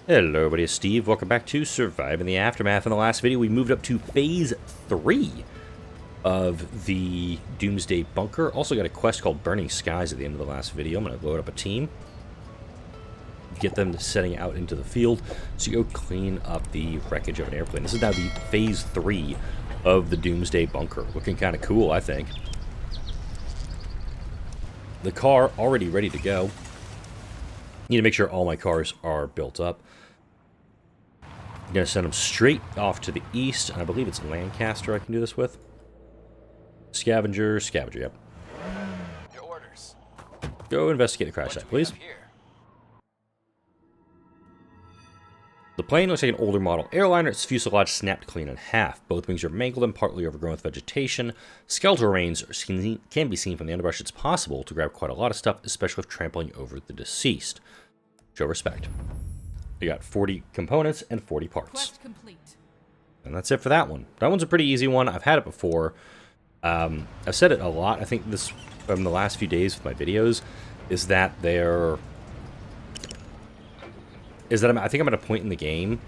Hello everybody, it's Steve. Welcome back to Surviving the Aftermath. In the last video, we moved up to Phase 3 of the Doomsday Bunker. Also got a quest called Burning Skies at the end of the last video. I'm going to load up a team, get them setting out into the field to go clean up the wreckage of an airplane. This is now the Phase 3 of the Doomsday Bunker. Looking kind of cool, I think. The car already ready to go. Need to make sure all my cars are built up. I'm going to send them straight off to the east, and I believe it's Lancaster I can do this with. Scavenger, yep. Your orders. Go investigate the crash site, please. The plane looks like an older model airliner. Its fuselage snapped clean in half. Both wings are mangled and partly overgrown with vegetation. Skeletal remains can be seen from the underbrush. It's possible to grab quite a lot of stuff, especially if trampling over the deceased. Show respect. You got 40 components and 40 parts. Quest complete. And that's it for that one. That one's a pretty easy one. I've had it before. I've said it a lot. I think this, from the last few days with my videos, is that I think I'm at a point in the game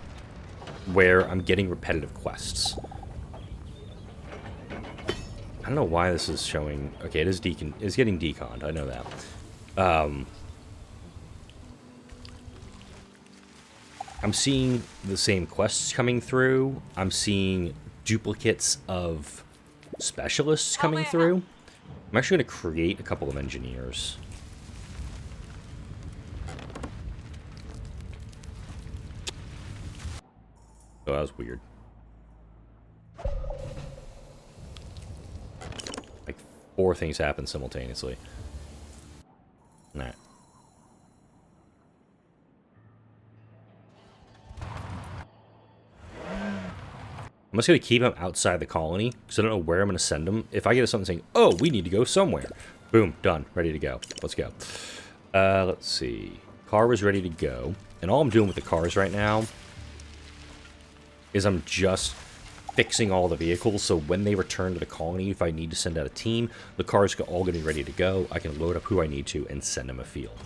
where I'm getting repetitive quests. I don't know why this is showing. Okay, it's getting deconned. I know that. I'm seeing the same quests coming through. I'm seeing duplicates of specialists coming through. I'm actually going to create a couple of engineers. Oh, that was weird. Like, 4 things happen simultaneously. Nah. I'm just going to keep them outside the colony, because I don't know where I'm going to send them. If I get something saying, oh, we need to go somewhere. Boom, done, ready to go. Let's go. Let's see. Car was ready to go. And all I'm doing with the cars right now is I'm just fixing all the vehicles, so when they return to the colony, if I need to send out a team, the cars are all going to be ready to go. I can load up who I need to and send them afield.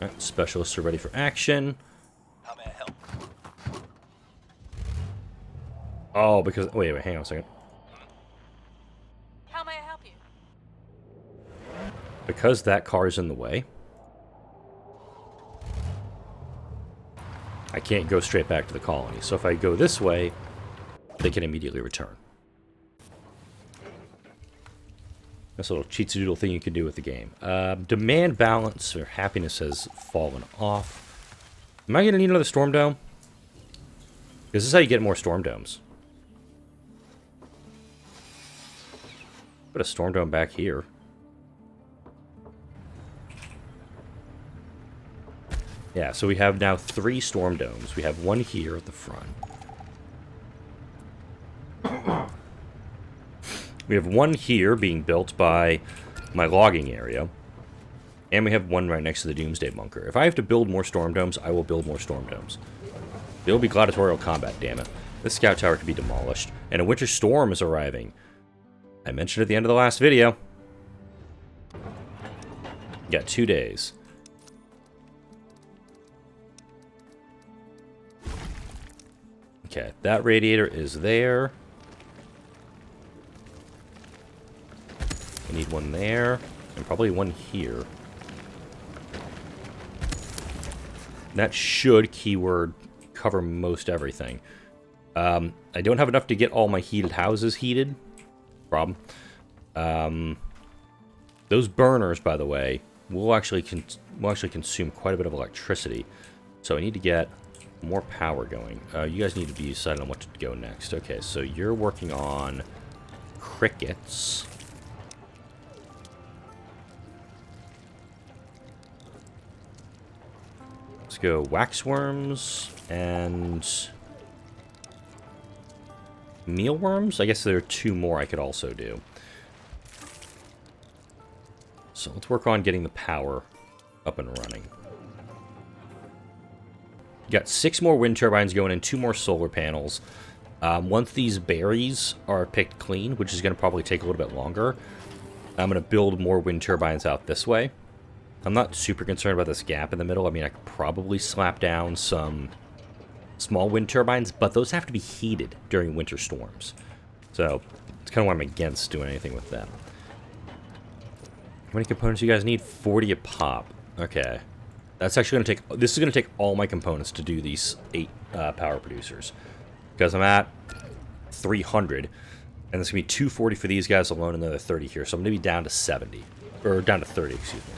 Alright, specialists are ready for action. How may I help? Oh, because... Wait, hang on a second. How may I help you? Because that car is in the way, I can't go straight back to the colony. So if I go this way, they can immediately return. That's a little cheatsy-doodle thing you can do with the game. Demand balance or happiness has fallen off. Am I going to need another storm dome? Because this is how you get more storm domes. Put a storm dome back here. Yeah, so we have now 3 storm domes. We have one here at the front. We have one here being built by my logging area. And we have one right next to the Doomsday Bunker. If I have to build more storm domes, I will build more storm domes. There will be gladiatorial combat, damn it. This scout tower can be demolished. And a winter storm is arriving. I mentioned at the end of the last video. You got 2 days. Okay, that radiator is there. We need one there, and probably one here. That should, keyword, cover most everything. I don't have enough to get all my heated houses heated. Problem. Those burners, by the way, will actually consume quite a bit of electricity. So I need to get more power going. You guys need to be decided on what to go next. Okay, so you're working on crickets. Let's go waxworms and mealworms. I guess there are 2 more I could also do. So let's work on getting the power up and running. You got 6 more wind turbines going and 2 more solar panels. Once these berries are picked clean, which is going to probably take a little bit longer, I'm going to build more wind turbines out this way. I'm not super concerned about this gap in the middle. I mean, I could probably slap down some small wind turbines, but those have to be heated during winter storms. So, it's kind of why I'm against doing anything with them. How many components do you guys need? 40 a pop. Okay. That's actually going to take... This is going to take all my components to do these 8 power producers. Because I'm at 300. And it's going to be 240 for these guys alone, and another 30 here. So I'm going to be down to 70. Or down to 30, excuse me.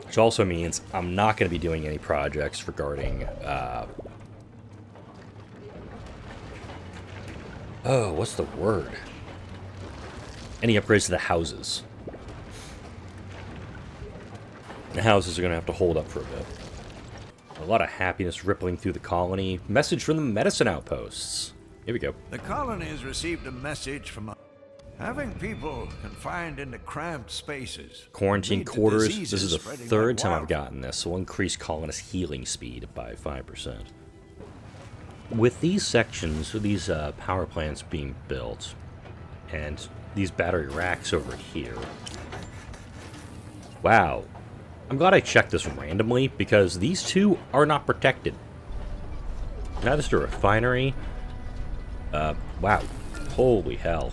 Which also means I'm not going to be doing any projects regarding... oh, what's the word? Any upgrades to the houses. The houses are going to have to hold up for a bit. A lot of happiness rippling through the colony. Message from the medicine outposts. Here we go. The colony has received a message from having people confined into cramped spaces. Quarantine quarters. This is the third time I've gotten this, so we'll increase colonist healing speed by 5%. With these sections, these power plants being built, and these battery racks over here. Wow. I'm glad I checked this randomly, because these two are not protected. Now this is a refinery. Wow. Holy hell.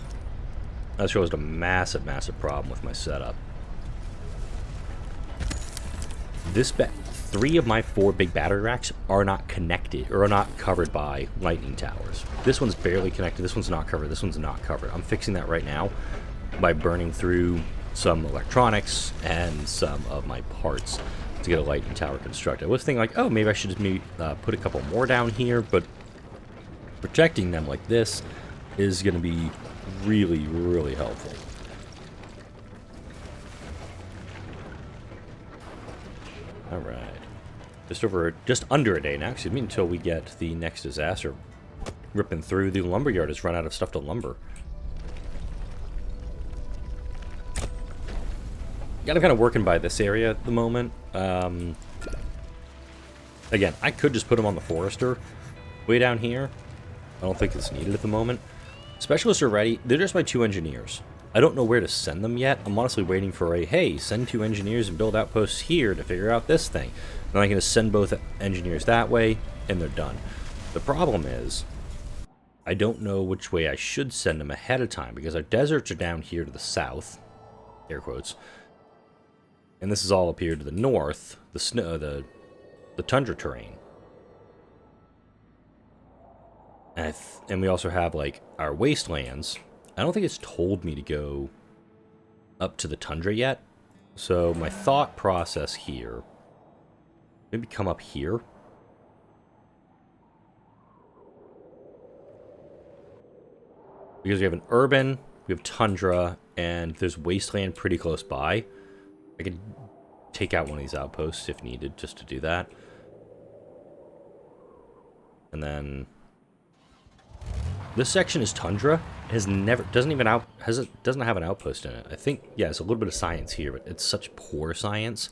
That shows a massive, massive problem with my setup. This 3 of my 4 big battery racks are not connected, or are not covered by lightning towers. This one's barely connected, this one's not covered, this one's not covered. I'm fixing that right now by burning through some electronics and some of my parts to get a lightning tower constructed. I was thinking like, oh, maybe I should just put a couple more down here, but protecting them like this is going to be really, really helpful. Alright. Just under a day now, excuse me, until we get the next disaster ripping through. The lumberyard has run out of stuff to lumber. I'm kind of working by this area at the moment. Again, I could just put them on the forester way down here. I don't think it's needed at the moment. Specialists are ready. They're just my 2 engineers. I don't know where to send them yet. I'm honestly waiting for a, hey, send 2 engineers and build outposts here to figure out this thing. Then I can just send both engineers that way, and they're done. The problem is, I don't know which way I should send them ahead of time, because our deserts are down here to the south, air quotes, and this is all up here to the north, the snow, the tundra terrain. And we also have, like, our wastelands. I don't think it's told me to go up to the tundra yet. So my thought process here, maybe come up here. Because we have an urban, we have tundra, and there's wasteland pretty close by. I could take out one of these outposts if needed, just to do that. And then this section is tundra. It doesn't have an outpost in it. I think, yeah, it's a little bit of science here, but it's such poor science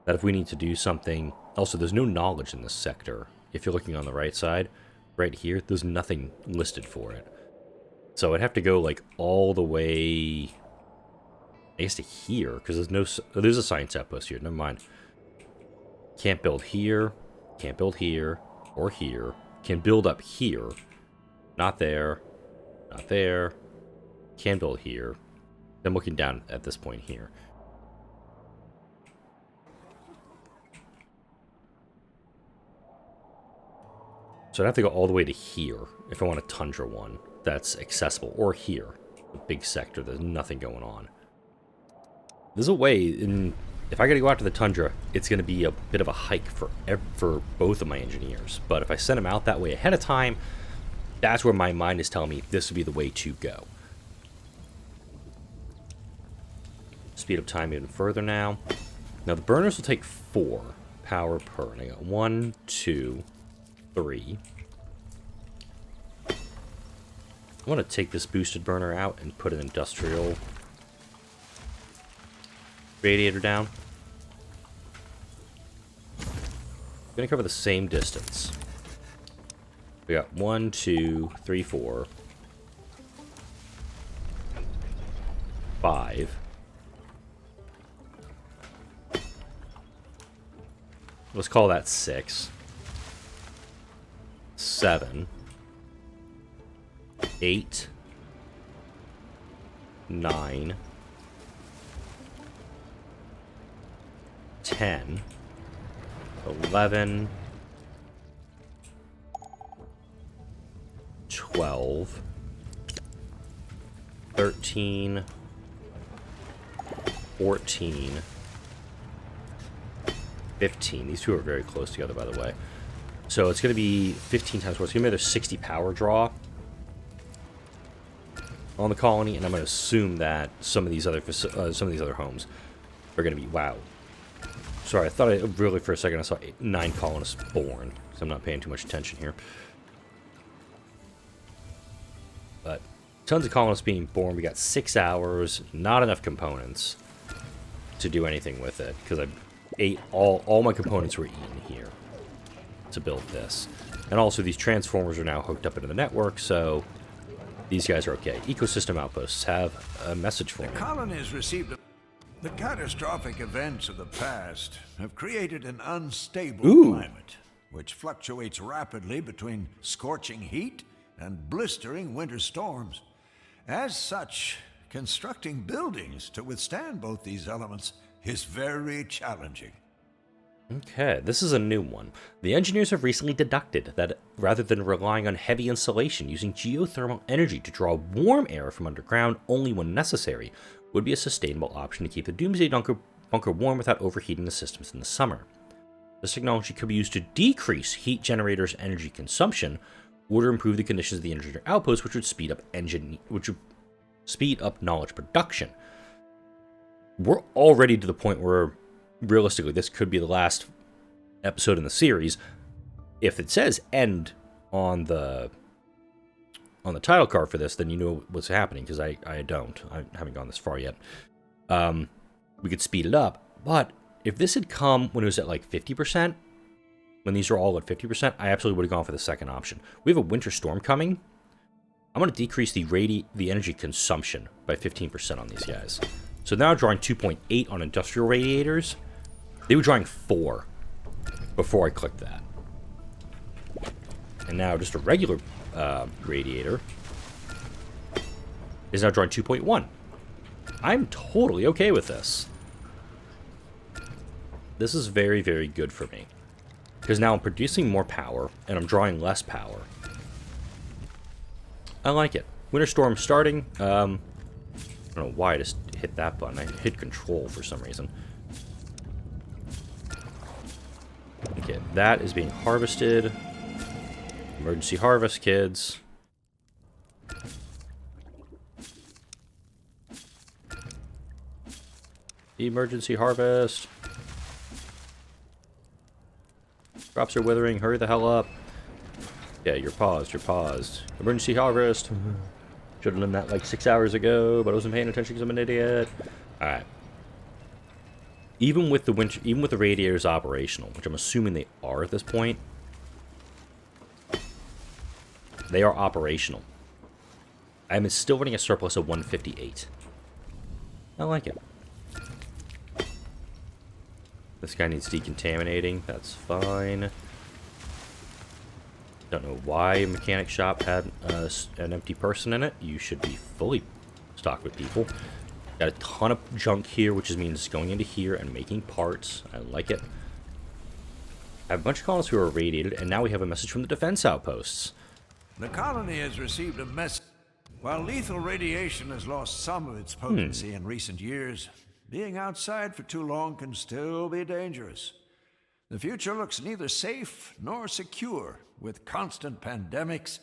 that if we need to do something... Also, there's no knowledge in this sector. If you're looking on the right side, right here, there's nothing listed for it. So I'd have to go, like, all the way... I guess to here, because there's a science outpost here. Never mind. Can't build here. Can't build here. Or here. Can build up here. Not there. Not there. Can build here. I'm looking down at this point here. So I'd have to go all the way to here if I want a tundra one that's accessible. Or here. A big sector. There's nothing going on. There's a way, if I gotta go out to the tundra, it's gonna be a bit of a hike for both of my engineers. But if I send them out that way ahead of time, that's where my mind is telling me this would be the way to go. Speed up time even further now. Now the burners will take 4 power per. And I got 1, 2, 3. I want to take this boosted burner out and put an industrial radiator down. I'm going to cover the same distance. We got 1, 2, 3, 4, 5. Let's call that 6. 7. 8. 9. 10. 11. 12. 13. 14. 15. These two are very close together, by the way. So it's going to be 15 times more. It's going to be another 60 power draw on the colony, and I'm going to assume that some of these other homes are going to be wow. Sorry, I thought really for a second I saw 9 colonists born, so I'm not paying too much attention here. But tons of colonists being born. We got 6 hours, not enough components to do anything with it because I ate all my components were eaten here to build this. And also these transformers are now hooked up into the network, so these guys are okay. Ecosystem outposts have a message for The them. colonies received the catastrophic events of the past have created an unstable climate, which fluctuates rapidly between scorching heat and blistering winter storms. As such, constructing buildings to withstand both these elements is very challenging. Okay, this is a new one. The engineers have recently deducted that rather than relying on heavy insulation, using geothermal energy to draw warm air from underground only when necessary would be a sustainable option to keep the Doomsday Bunker warm without overheating the systems in the summer. This technology could be used to decrease heat generators' energy consumption or improve the conditions of the engineer outpost, which would speed up knowledge production. We're already to the point where realistically, this could be the last episode in the series. If it says end on the title card for this, then you know what's happening, because I haven't gone this far yet. We could speed it up, but if this had come when it was at like 50%, when these are all at 50%, I absolutely would have gone for the second option. We have a winter storm coming. I'm going to decrease the energy consumption by 15% on these guys. So now drawing 2.8 on industrial radiators. They were drawing 4 before I clicked that. And now just a regular radiator is now drawing 2.1. I'm totally okay with this. This is very, very good for me. Because now I'm producing more power, and I'm drawing less power. I like it. Winter storm starting. I don't know why I just hit that button. I hit control for some reason. Okay, that is being harvested. Emergency harvest, kids. Emergency harvest. Crops are withering. Hurry the hell up. Yeah, you're paused. You're paused. Emergency harvest. Should have done that like 6 hours ago, but I wasn't paying attention because I'm an idiot. Alright. Even with the radiators operational, which I'm assuming they are at this point, they are operational. I'm still running a surplus of 158. I like it. This guy needs decontaminating. That's fine. Don't know why a mechanic shop had an empty person in it. You should be fully stocked with people. Got a ton of junk here, which means going into here and making parts. I like it. I have a bunch of colonists who are irradiated, and now we have a message from the defense outposts. The colony has received a message. While lethal radiation has lost some of its potency in recent years, being outside for too long can still be dangerous. The future looks neither safe nor secure, with constant pandemics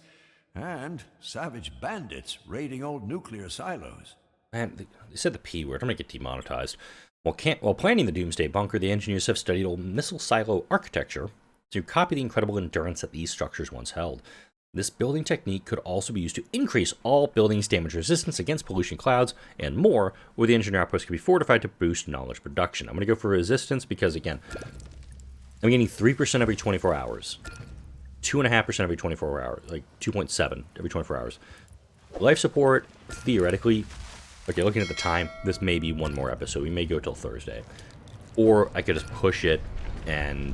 and savage bandits raiding old nuclear silos. Man, they said the P word. I'm going to get demonetized. While planning the Doomsday Bunker, the engineers have studied old missile silo architecture to copy the incredible endurance that these structures once held. This building technique could also be used to increase all buildings' damage resistance against pollution clouds and more, where the engineer outpost can be fortified to boost knowledge production. I'm going to go for resistance because, again, I'm getting 3% every 24 hours. 2.5% every 24 hours, like 2.7 every 24 hours. Life support, theoretically, okay, looking at the time, this may be one more episode. We may go till Thursday. Or I could just push it and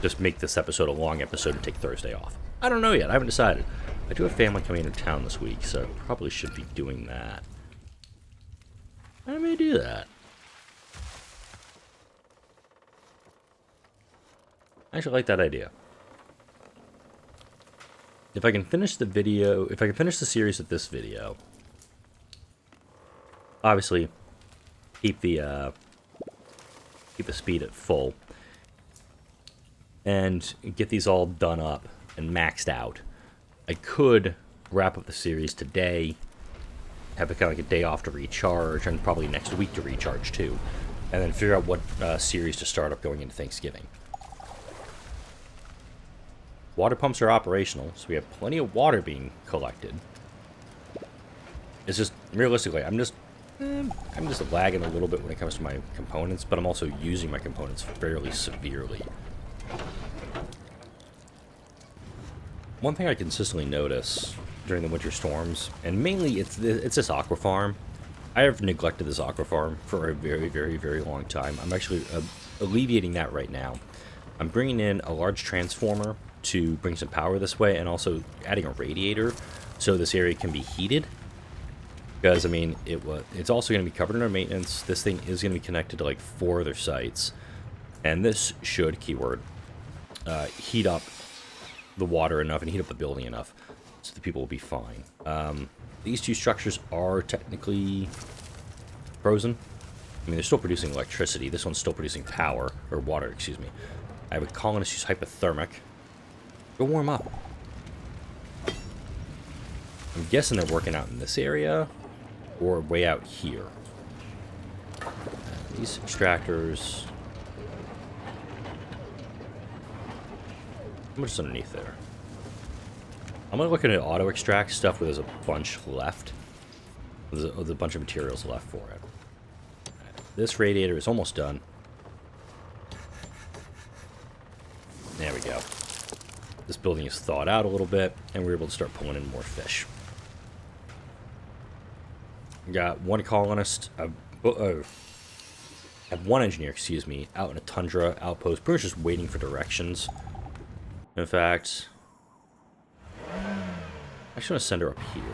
just make this episode a long episode and take Thursday off. I don't know yet. I haven't decided. I do have family coming into town this week, so I probably should be doing that. I may do that. I actually like that idea. If I can finish the video, if I can finish the series with this video, obviously keep the speed at full and get these all done up and maxed out. I could wrap up the series today, have it kind of like a day off to recharge, and probably next week to recharge too, and then figure out what series to start up going into Thanksgiving. Water pumps are operational, so we have plenty of water being collected. It's just, realistically, I'm just lagging a little bit when it comes to my components, but I'm also using my components fairly severely. One thing I consistently notice during the winter storms, and mainly it's this aqua farm. I have neglected this aqua farm for a very, very, very long time. I'm actually alleviating that right now. I'm bringing in a large transformer to bring some power this way, and also adding a radiator so this area can be heated. Because, I mean, it's also going to be covered in our maintenance. This thing is going to be connected to like 4 other sites. And this should, keyword, heat up the water enough and heat up the building enough so the people will be fine. These 2 structures are technically frozen. I mean, they're still producing electricity. This one's still producing power, or water, excuse me. I have a colonist who's hypothermic. Go warm up. I'm guessing they're working out in this area or way out here. These extractors. How much is underneath there? I'm gonna look at an auto extract stuff where there's a bunch left. There's a bunch of materials left for it. This radiator is almost done. There we go. This building is thawed out a little bit, and we're able to start pulling in more fish. We got 1 colonist, have 1 engineer, excuse me, out in a tundra outpost, pretty much just waiting for directions. In fact, I just want to send her up here.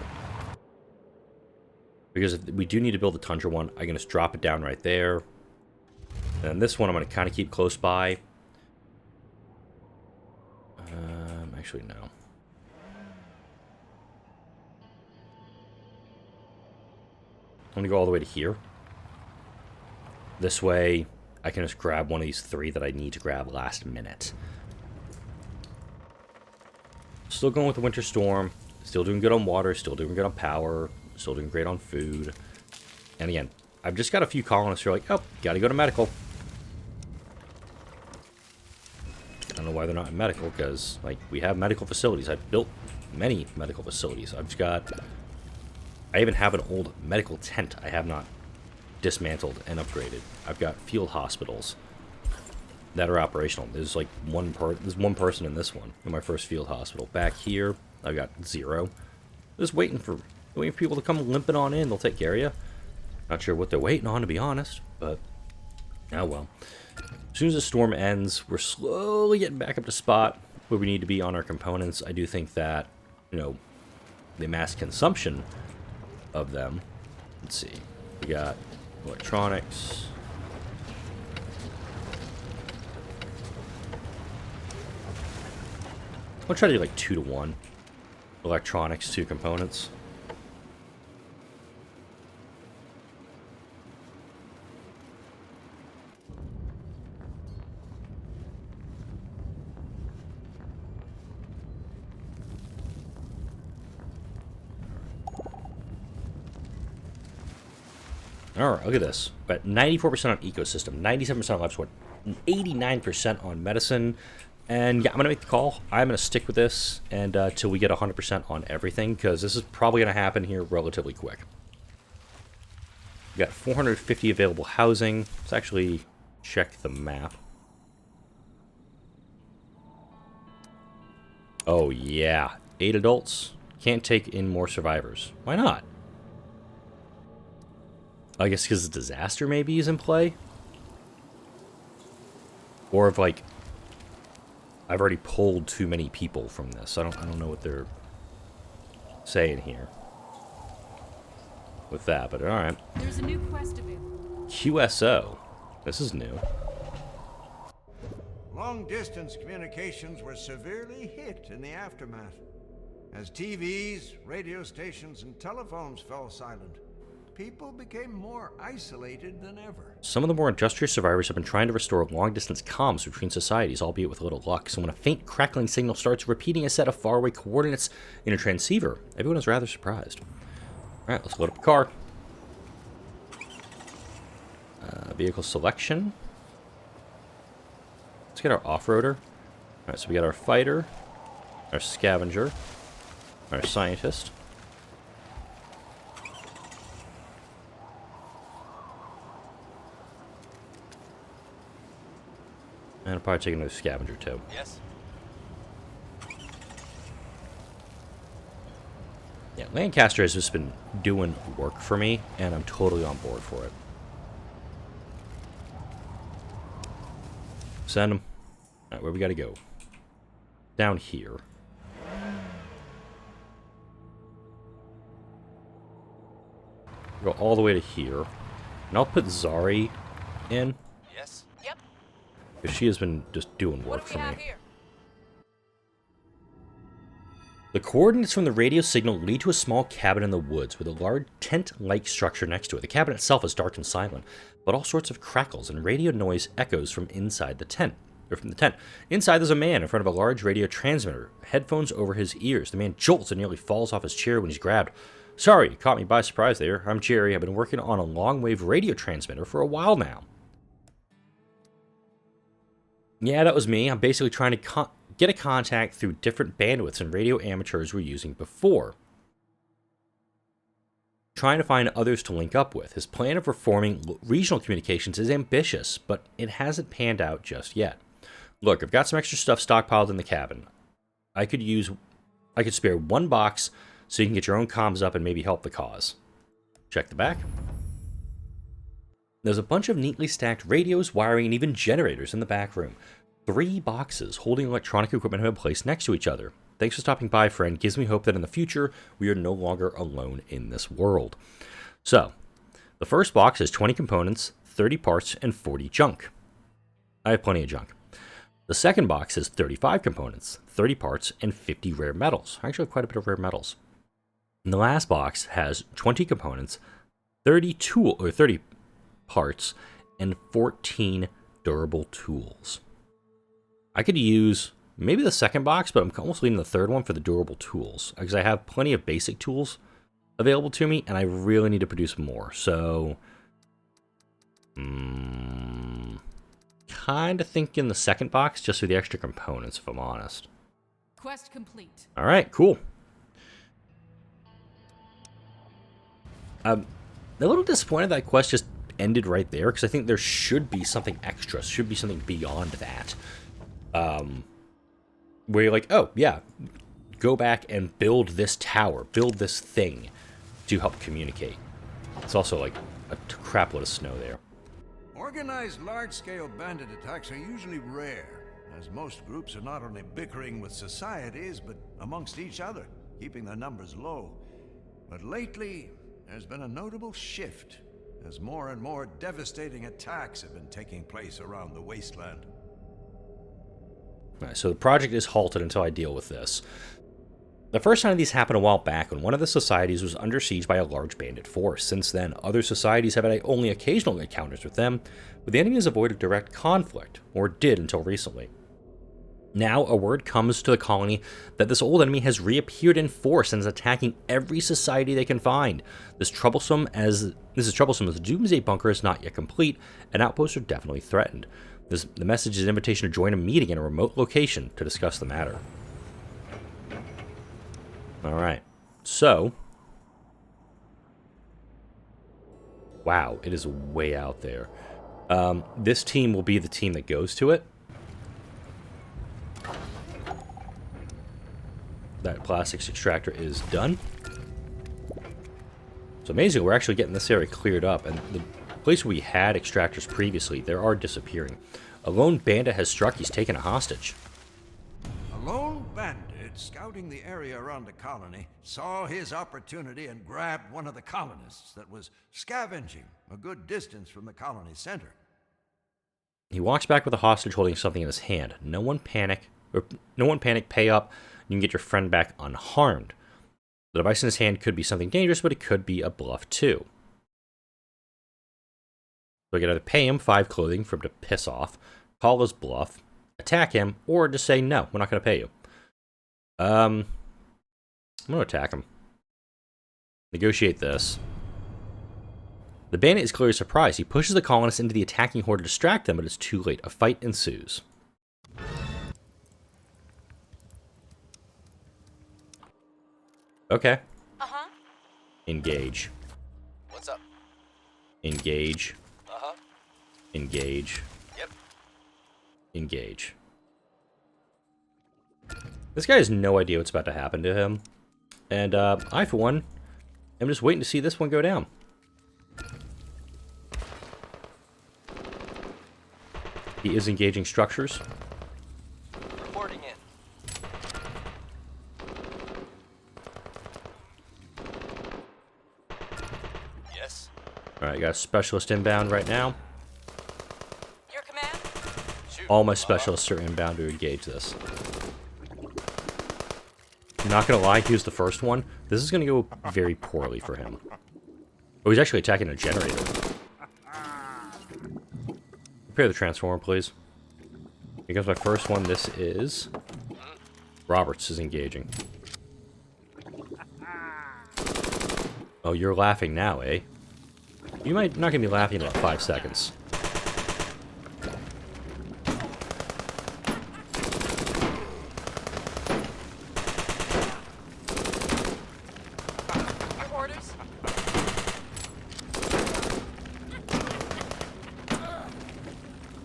Because if we do need to build a tundra one, I can just drop it down right there. And this one I'm going to kind of keep close by. Actually, no. I'm going to go all the way to here. This way, I can just grab one of these 3 that I need to grab last minute. Still going with the winter storm. Still doing good on water. Still doing good on power. Still doing great on food. And again, I've just got a few colonists who are like, oh, gotta go to medical. I don't know why they're not in medical, because, like, we have medical facilities. I've built many medical facilities. I even have an old medical tent I have not dismantled and upgraded. I've got field hospitals that are operational. There's like there's one person in this one, in my first field hospital. Back here, I've got 0. Just waiting for people to come limping on in. They'll take care of you. Not sure what they're waiting on, to be honest, but oh well. As soon as the storm ends, we're slowly getting back up to spot where we need to be on our components. I do think that, you know, the mass consumption of them. Let's see. We got electronics. I'll try to do like 2 to 1. Electronics, 2 components. Alright, look at this. But 94% on ecosystem, 97% on life support, 89% on medicine. And yeah, I'm going to make the call. I'm going to stick with this and till we get 100% on everything, because this is probably going to happen here relatively quick. We got 450 available housing. Let's actually check the map. Oh, yeah. 8 adults. Can't take in more survivors. Why not? I guess because a disaster maybe is in play? Or if, like, I've already pulled too many people from this. I don't know what they're saying here with that, but alright. There's a new quest available. QSO. This is new. Long-distance communications were severely hit in the aftermath. As TVs, radio stations, and telephones fell silent, people became more isolated than ever. Some of the more industrious survivors have been trying to restore long-distance comms between societies, albeit with little luck. So when a faint crackling signal starts repeating a set of faraway coordinates in a transceiver, everyone is rather surprised. Alright, let's load up the car. Vehicle selection. Let's get our off-roader. Alright, so we got our fighter, our scavenger, our scientist. And I'll probably take another scavenger too. Yes. Yeah, Lancaster has just been doing work for me, and I'm totally on board for it. Send him. Alright, where we gotta go? Down here. Go all the way to here. And I'll put Zari in, Yes. Yep. because she has been just doing What work do for we me. have here? The coordinates from the radio signal lead to a small cabin in the woods with a large tent-like structure next to it. The cabin itself is dark and silent, but all sorts of crackles and radio noise echoes from inside the tent. Inside there's a man in front of a large radio transmitter, headphones over his ears. The man jolts and nearly falls off his chair when he's grabbed. Sorry, you caught me by surprise there. I'm Jerry. I've been working on a long-wave radio transmitter for a while now. Yeah, that was me. I'm basically trying to get a contact through different bandwidths and radio amateurs were using before. Trying to find others to link up with. His plan of reforming regional communications is ambitious, but it hasn't panned out just yet. Look, I've got some extra stuff stockpiled in the cabin. I could spare one box so you can get your own comms up and maybe help the cause. Check the back. There's a bunch of neatly stacked radios, wiring, and even generators in the back room. 3 boxes holding electronic equipment have been placed next to each other. Thanks for stopping by, friend. Gives me hope that in the future, we are no longer alone in this world. So, the first box has 20 components, 30 parts, and 40 junk. I have plenty of junk. The second box has 35 components, 30 parts, and 50 rare metals. Actually, quite a bit of rare metals. And the last box has 20 components, 30 parts, and 14 durable tools. I could use maybe the second box, but I'm almost leaving the third one for the durable tools, because I have plenty of basic tools available to me, and I really need to produce more. So, kind of thinking the second box, just for the extra components, if I'm honest. Quest complete. All right, cool. I'm a little disappointed that quest just ended right there, because I think there should be something extra, should be something beyond that. Where you're like, oh, yeah, go back and build this tower, build this thing to help communicate. It's also like a crapload of snow there. Organized large-scale bandit attacks are usually rare, as most groups are not only bickering with societies, but amongst each other, keeping their numbers low. But lately, there's been a notable shift, as more and more devastating attacks have been taking place around the wasteland. Alright, so the project is halted until I deal with this. The first time of these happened a while back when one of the societies was under siege by a large bandit force. Since then, other societies have had only occasional encounters with them, but the enemy has avoided direct conflict, or did until recently. Now, a word comes to the colony that this old enemy has reappeared in force and is attacking every society they can find. This is troublesome as the Doomsday Bunker is not yet complete, and outposts are definitely threatened. The message is an invitation to join a meeting in a remote location to discuss the matter. Alright, so... Wow, it is way out there. This team will be the team that goes to it. that plastics extractor is done. So amazing, we're actually getting this area cleared up, and the place where we had extractors previously, they are disappearing. A lone bandit has struck. He's taken a hostage. A lone bandit scouting the area around the colony saw his opportunity and grabbed one of the colonists that was scavenging a good distance from the colony center. He walks back with a hostage holding something in his hand. No one panic, pay up. You can get your friend back unharmed. The device in his hand could be something dangerous, but it could be a bluff too. So I can either pay him 5 clothing for him to piss off, call his bluff, attack him, or just say, no, we're not going to pay you. I'm going to attack him. Negotiate this. The bandit is clearly surprised. He pushes the colonists into the attacking horde to distract them, but it's too late. A fight ensues. Okay. Uh-huh. Engage. What's up? Engage. Uh-huh. Engage. Yep. Engage. This guy has no idea what's about to happen to him. And I, for one, am just waiting to see this one go down. He is engaging structures. Reporting in. Yes. Alright, got a specialist inbound right now. Your command? Shoot. All my specialists are inbound to engage this. I'm not gonna lie, he was the first one. This is gonna go very poorly for him. Oh, he's actually attacking a generator. Prepare the transformer, please. Here comes my first one. This is... Roberts is engaging. Oh, you're laughing now, eh? You might not gonna be laughing in about 5 seconds. Your orders?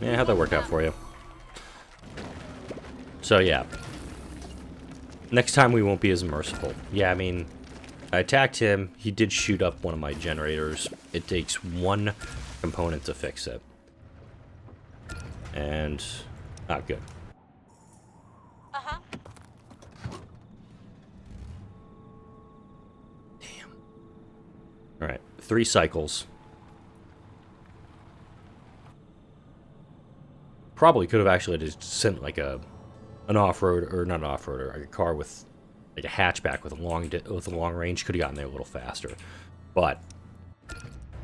Yeah, how'd that work out for you? So, yeah. Next time we won't be as merciful. Yeah, I mean, I attacked him. He did shoot up one of my generators. It takes one component to fix it. And not good. Uh-huh. Damn. Alright, 3 cycles. Probably could have actually just sent like an off-road, or not an off-roader, like a car with like a hatchback with a long range. Could have gotten there a little faster, but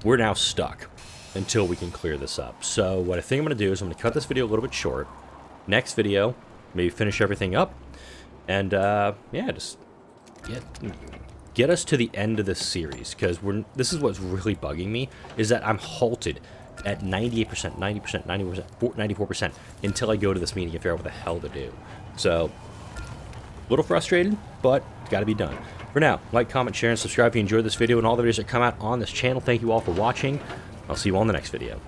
we're now stuck until we can clear this up. So what I think I'm going to do is I'm going to cut this video a little bit short. Next video, maybe finish everything up, and yeah, just get us to the end of this series, because this is what's really bugging me, is that I'm halted at 98%, 90%, 90%, 94% until I go to this meeting and figure out what the hell to do. So, a little frustrated, but it's got to be done. For now, like, comment, share, and subscribe if you enjoyed this video and all the videos that come out on this channel. Thank you all for watching. I'll see you all in the next video.